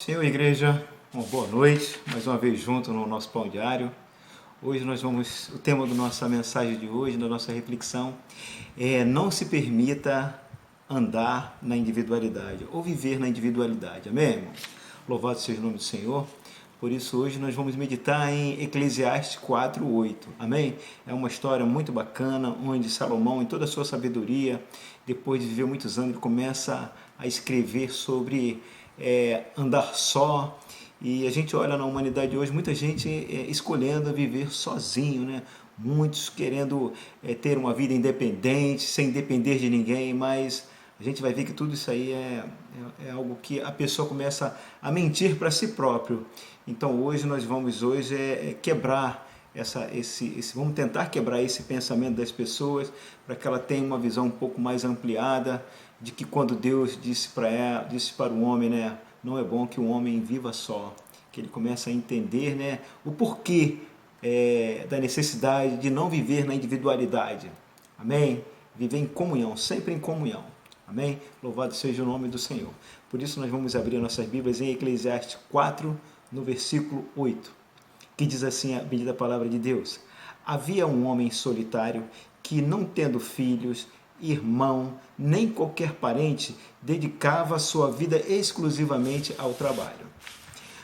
Senhor Igreja, uma boa noite, mais uma vez junto no nosso Pão Diário. Hoje o tema da nossa mensagem de hoje, da nossa reflexão, é não se permita andar na individualidade, ou viver na individualidade, amém, irmão? Louvado seja o nome do Senhor. Por isso hoje nós vamos meditar em Eclesiastes 4:8, amém? É uma história muito bacana, onde Salomão, em toda a sua sabedoria, depois de viver muitos anos, ele começa a escrever sobre andar só. E a gente olha na humanidade hoje, muita gente escolhendo viver sozinho, né? Muitos querendo ter uma vida independente, sem depender de ninguém, mas a gente vai ver que tudo isso aí é algo que a pessoa começa a mentir para si próprio. Então hoje nós vamos quebrar vamos tentar quebrar esse pensamento das pessoas para que ela tenha uma visão um pouco mais ampliada de que quando Deus disse para o homem, né, não é bom que o homem viva só, que ele começa a entender, né, o porquê da necessidade de não viver na individualidade, amém? Viver em comunhão, sempre em comunhão, amém? Louvado seja o nome do Senhor. Por isso nós vamos abrir nossas Bíblias em Eclesiastes 4, no versículo 8, que diz assim a bendita palavra de Deus: havia um homem solitário que, não tendo filhos, irmão, nem qualquer parente, dedicava a sua vida exclusivamente ao trabalho.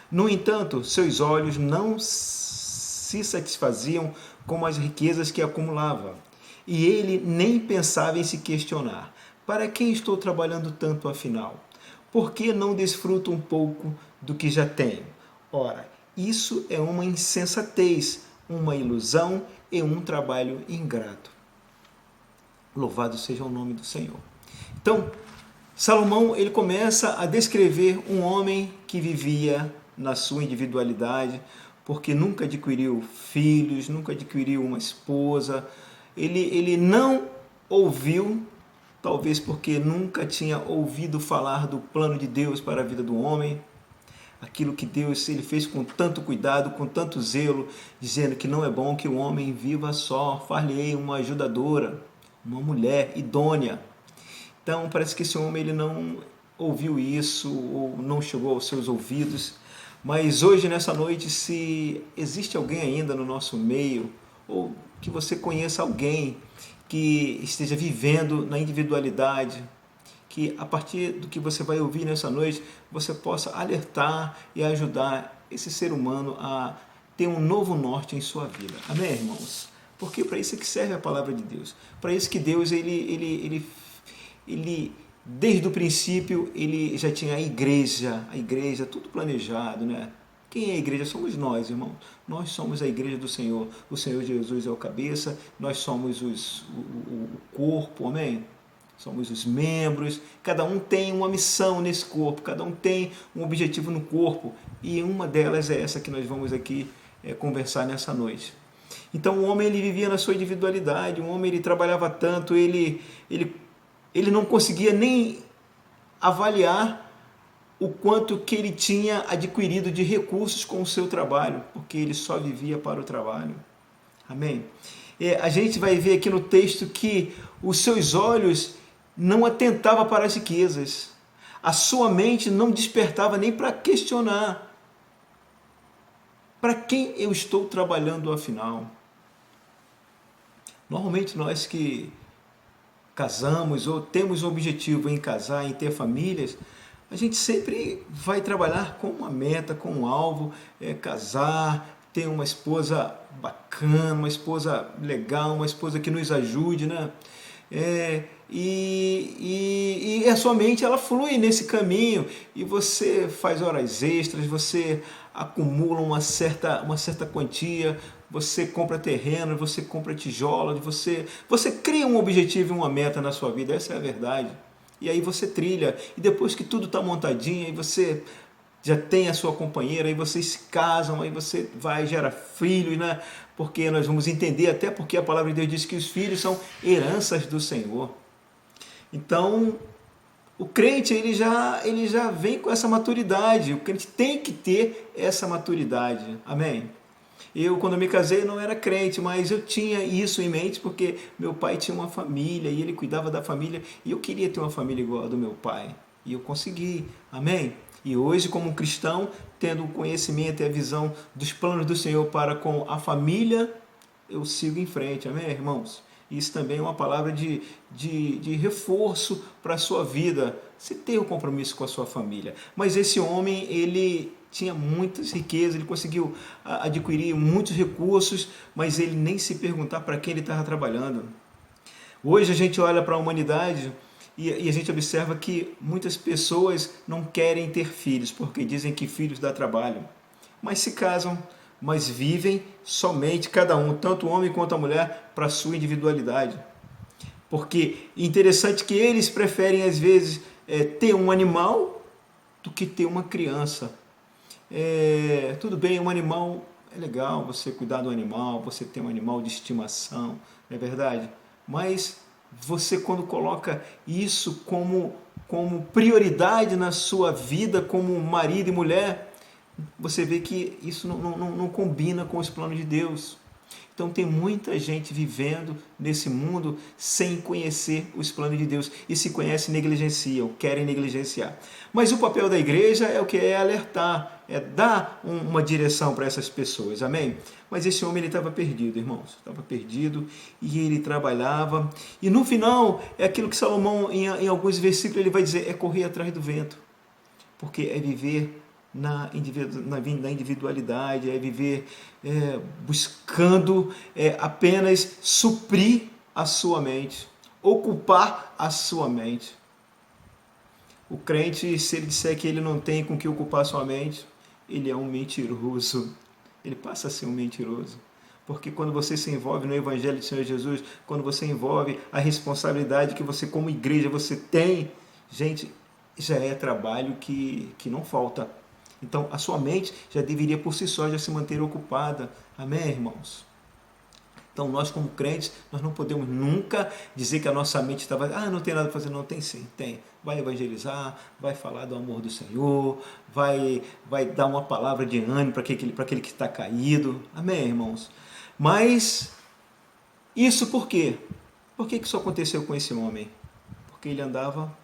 No entanto, seus olhos não se satisfaziam com as riquezas que acumulava, e ele nem pensava em se questionar: para quem estou trabalhando tanto afinal? Por que não desfruto um pouco do que já tenho? Ora, isso é uma insensatez, uma ilusão e um trabalho ingrato. Louvado seja o nome do Senhor. Então, Salomão ele começa a descrever um homem que vivia na sua individualidade, porque nunca adquiriu filhos, nunca adquiriu uma esposa. Ele não ouviu, talvez porque nunca tinha ouvido falar do plano de Deus para a vida do homem. Aquilo que Deus ele fez com tanto cuidado, com tanto zelo, dizendo que não é bom que o homem viva só, far-lhe-ei uma ajudadora, uma mulher idônea. Então parece que esse homem ele não ouviu isso, ou não chegou aos seus ouvidos. Mas hoje, nessa noite, se existe alguém ainda no nosso meio, ou que você conheça alguém que esteja vivendo na individualidade, que a partir do que você vai ouvir nessa noite, você possa alertar e ajudar esse ser humano a ter um novo norte em sua vida. Amém, irmãos? Porque para isso é que serve a palavra de Deus. Para isso que Deus, ele desde o princípio, ele já tinha a igreja, tudo planejado, né? Quem é a igreja? Somos nós, irmãos. Nós somos a igreja do Senhor. O Senhor Jesus é o cabeça, nós somos o corpo, amém? Somos os membros, cada um tem uma missão nesse corpo, cada um tem um objetivo no corpo, e uma delas é essa que nós vamos aqui conversar nessa noite. Então o homem ele vivia na sua individualidade, o homem ele trabalhava tanto, ele não conseguia nem avaliar o quanto que ele tinha adquirido de recursos com o seu trabalho, porque ele só vivia para o trabalho. Amém? A gente vai ver aqui no texto que os seus olhos não atentavam para as riquezas, a sua mente não despertava nem para questionar: para quem eu estou trabalhando afinal? Normalmente nós que casamos ou temos um objetivo em casar, em ter famílias, a gente sempre vai trabalhar com uma meta, com um alvo, casar, ter uma esposa bacana, uma esposa legal, uma esposa que nos ajude, né? E a sua mente ela flui nesse caminho, e você faz horas extras, você acumula uma certa quantia, você compra terreno, você compra tijolos, você cria um objetivo e uma meta na sua vida, essa é a verdade. E aí você trilha, e depois que tudo está montadinho, aí você já tem a sua companheira, aí vocês se casam, aí você vai gerar filhos, né? Porque nós vamos entender, até porque a palavra de Deus diz que os filhos são heranças do Senhor. Então, o crente ele já vem com essa maturidade, o crente tem que ter essa maturidade, amém? Eu, quando me casei, não era crente, mas eu tinha isso em mente porque meu pai tinha uma família e ele cuidava da família, e eu queria ter uma família igual a do meu pai, e eu consegui, amém? E hoje, como cristão, tendo o conhecimento e a visão dos planos do Senhor para com a família, eu sigo em frente, amém, irmãos? Isso também é uma palavra de reforço para a sua vida. Você tem um compromisso com a sua família. Mas esse homem, ele tinha muitas riquezas, ele conseguiu adquirir muitos recursos, mas ele nem se perguntar para quem ele estava trabalhando. Hoje a gente olha para a humanidade e a gente observa que muitas pessoas não querem ter filhos, porque dizem que filhos dá trabalho. Mas se casam, mas vivem somente cada um, tanto o homem quanto a mulher, para a sua individualidade. Porque interessante que eles preferem, às vezes, ter um animal do que ter uma criança. Tudo bem, um animal é legal, você cuidar do animal, você ter um animal de estimação, não é verdade? Mas você, quando coloca isso como prioridade na sua vida, como marido e mulher, você vê que isso não combina com os planos de Deus. Então tem muita gente vivendo nesse mundo sem conhecer os planos de Deus. E se conhece, negligenciam, querem negligenciar. Mas o papel da igreja é o que? É alertar, é dar uma direção para essas pessoas, amém? Mas esse homem, ele estava perdido, irmãos. Estava perdido e ele trabalhava. E no final, é aquilo que Salomão, em alguns versículos, ele vai dizer, é correr atrás do vento. Porque é viver na individualidade, é viver buscando apenas suprir a sua mente, ocupar a sua mente. O crente, se ele disser que ele não tem com que ocupar a sua mente, ele é um mentiroso. Ele passa a ser um mentiroso. Porque quando você se envolve no Evangelho do Senhor Jesus, quando você envolve a responsabilidade que você, como igreja, você tem, gente, já é trabalho que não falta. Então, a sua mente já deveria, por si só, já se manter ocupada. Amém, irmãos? Então, nós como crentes, nós não podemos nunca dizer que a nossa mente estava... não tem nada para fazer. Não, tem sim, tem. Vai evangelizar, vai falar do amor do Senhor, vai dar uma palavra de ânimo para aquele que está caído. Amém, irmãos? Mas, isso por quê? Por que isso aconteceu com esse homem? Porque ele andava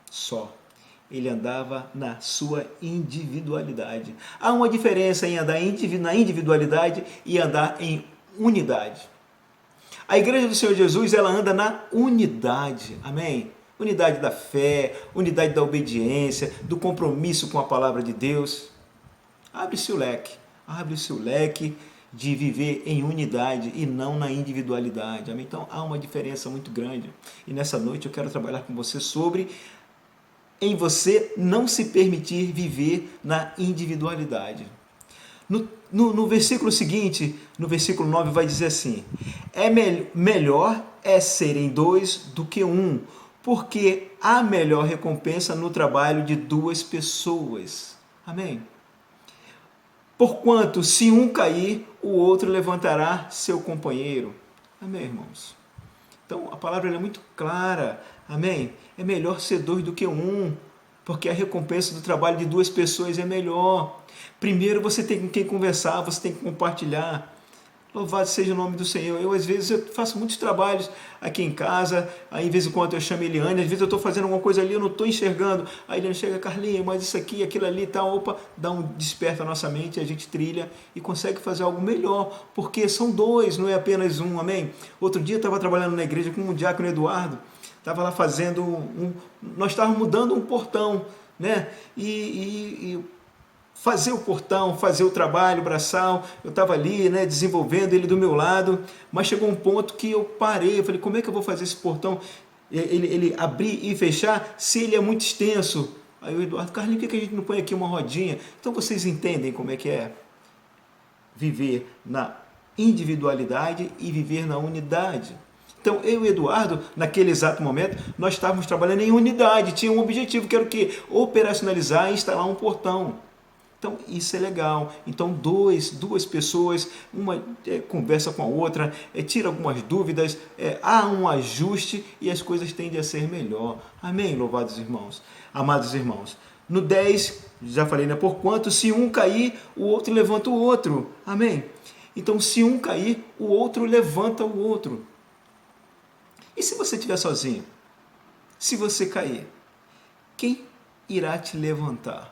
só. Ele andava na sua individualidade. Há uma diferença em andar na individualidade e andar em unidade. A igreja do Senhor Jesus, ela anda na unidade, amém? Unidade da fé, unidade da obediência, do compromisso com a palavra de Deus. Abre-se o leque de viver em unidade e não na individualidade, amém? Então há uma diferença muito grande. E nessa noite eu quero trabalhar com você sobre em você não se permitir viver na individualidade. No versículo seguinte, no versículo 9, vai dizer assim, melhor é serem dois do que um, porque há melhor recompensa no trabalho de duas pessoas. Amém? Porquanto, se um cair, o outro levantará seu companheiro. Amém, irmãos? Então, a palavra é muito clara. Amém? É melhor ser dois do que um, porque a recompensa do trabalho de duas pessoas é melhor. Primeiro, você tem com quem conversar, você tem que compartilhar. Louvado seja o nome do Senhor. Às vezes, eu faço muitos trabalhos aqui em casa, aí, de vez em quando eu chamo a Eliane, às vezes eu estou fazendo alguma coisa ali, eu não estou enxergando. Aí Eliane chega, Carlinhos, mas isso aqui, aquilo ali, tal, opa, desperta a nossa mente, a gente trilha e consegue fazer algo melhor, porque são dois, não é apenas um, amém? Outro dia eu estava trabalhando na igreja com o diácono Eduardo, estava lá fazendo nós estávamos mudando um portão, né? E fazer o portão, fazer o trabalho braçal, eu estava ali, né, desenvolvendo ele do meu lado, mas chegou um ponto que eu parei, eu falei, como é que eu vou fazer esse portão, ele abrir e fechar, se ele é muito extenso? Aí o Eduardo, Carlinhos, por que a gente não põe aqui uma rodinha? Então vocês entendem como é que é viver na individualidade e viver na unidade. Então, eu e o Eduardo, naquele exato momento, nós estávamos trabalhando em unidade, tinha um objetivo, que era o quê? Operacionalizar e instalar um portão. Então, isso é legal. Então, duas pessoas, uma conversa com a outra, tira algumas dúvidas, há um ajuste e as coisas tendem a ser melhor. Amém, louvados irmãos? Amados irmãos. No 10, já falei, né? Porquanto, se um cair, o outro levanta o outro. Amém? Então, se um cair, o outro levanta o outro. E se você estiver sozinho? Se você cair, quem irá te levantar?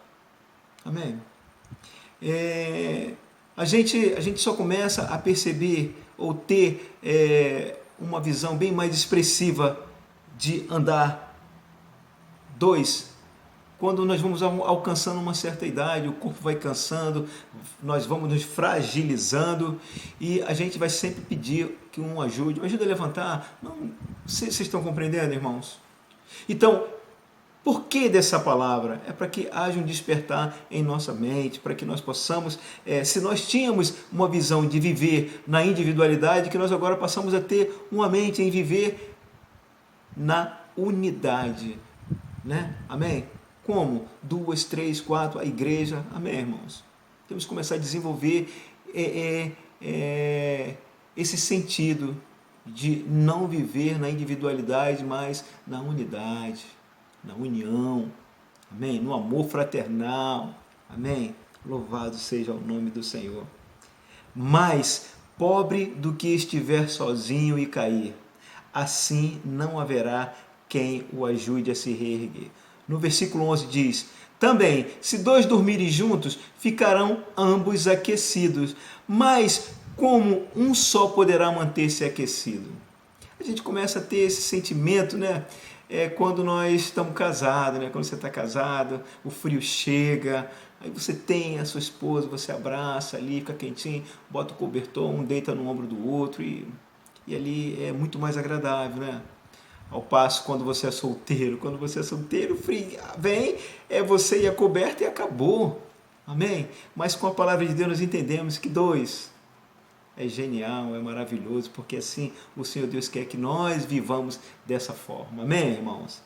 Amém? A gente só começa a perceber ou ter uma visão bem mais expressiva de andar dois quando nós vamos alcançando uma certa idade, o corpo vai cansando, nós vamos nos fragilizando e a gente vai sempre pedir que um ajude, me ajuda a levantar. Não, vocês estão compreendendo, irmãos? Então, por que dessa palavra? É para que haja um despertar em nossa mente, para que nós possamos, se nós tínhamos uma visão de viver na individualidade, que nós agora passamos a ter uma mente em viver na unidade, né? Amém? Como? 2, 3, 4, a igreja. Amém, irmãos? Temos que começar a desenvolver esse sentido de não viver na individualidade, mas na unidade, na união, amém? No amor fraternal, amém? Louvado seja o nome do Senhor. Mais pobre do que estiver sozinho e cair, assim não haverá quem o ajude a se reerguer. No versículo 11 diz: também, se dois dormirem juntos, ficarão ambos aquecidos, mas como um só poderá manter-se aquecido? A gente começa a ter esse sentimento, né? Quando nós estamos casados, né? Quando você está casado, o frio chega, aí você tem a sua esposa, você abraça ali, fica quentinho, bota o cobertor, um deita no ombro do outro e ali é muito mais agradável, né? Ao passo quando você é solteiro, frio vem, é você e a coberta e acabou, amém? Mas com a palavra de Deus nós entendemos que dois é genial, é maravilhoso, porque assim o Senhor Deus quer que nós vivamos dessa forma, amém, irmãos?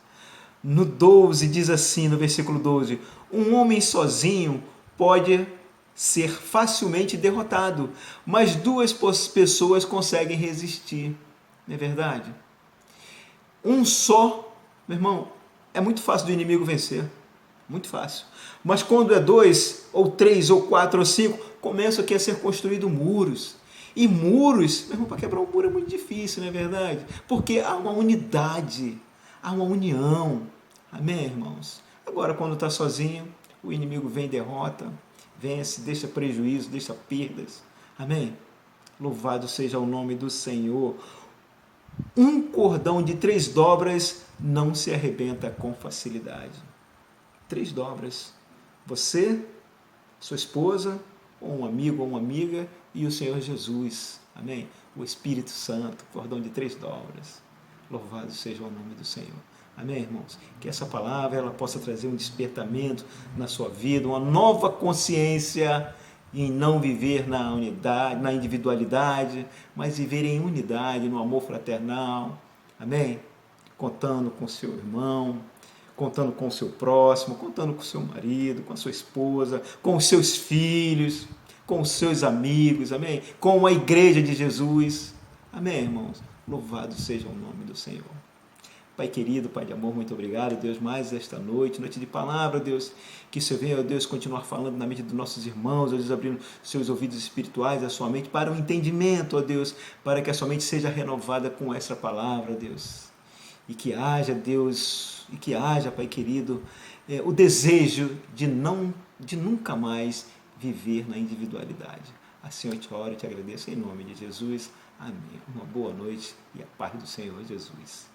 No 12 diz assim, no versículo 12, um homem sozinho pode ser facilmente derrotado, mas duas pessoas conseguem resistir, não é verdade? Um só, meu irmão, é muito fácil do inimigo vencer, muito fácil. Mas quando é 2, ou 3, ou 4, ou 5, começam aqui a ser construídos muros. E muros, meu irmão, para quebrar um muro é muito difícil, não é verdade? Porque há uma unidade, há uma união. Amém, irmãos? Agora, quando está sozinho, o inimigo vem, derrota, vence, deixa prejuízo, deixa perdas. Amém? Louvado seja o nome do Senhor. Um cordão de 3 dobras não se arrebenta com facilidade. 3 dobras. Você, sua esposa, ou um amigo ou uma amiga e o Senhor Jesus. Amém? O Espírito Santo, cordão de 3 dobras. Louvado seja o nome do Senhor. Amém, irmãos? Que essa palavra ela possa trazer um despertamento na sua vida, uma nova consciência em não viver na unidade, na individualidade, mas viver em unidade, no amor fraternal. Amém? Contando com seu irmão, contando com o seu próximo, contando com o seu marido, com a sua esposa, com os seus filhos, com os seus amigos, amém? Com a igreja de Jesus. Amém, irmãos? Louvado seja o nome do Senhor. Pai querido, Pai de amor, muito obrigado, Deus, mais esta noite de palavra, Deus, que o Senhor venha, Deus, continuar falando na mente dos nossos irmãos, ó Deus, abrindo seus ouvidos espirituais, a sua mente, para o entendimento, ó Deus, para que a sua mente seja renovada com essa palavra, Deus, e que haja, Deus, e que haja, Pai querido, o desejo de nunca mais viver na individualidade. Assim eu te oro e te agradeço em nome de Jesus. Amém. Uma boa noite e a paz do Senhor Jesus.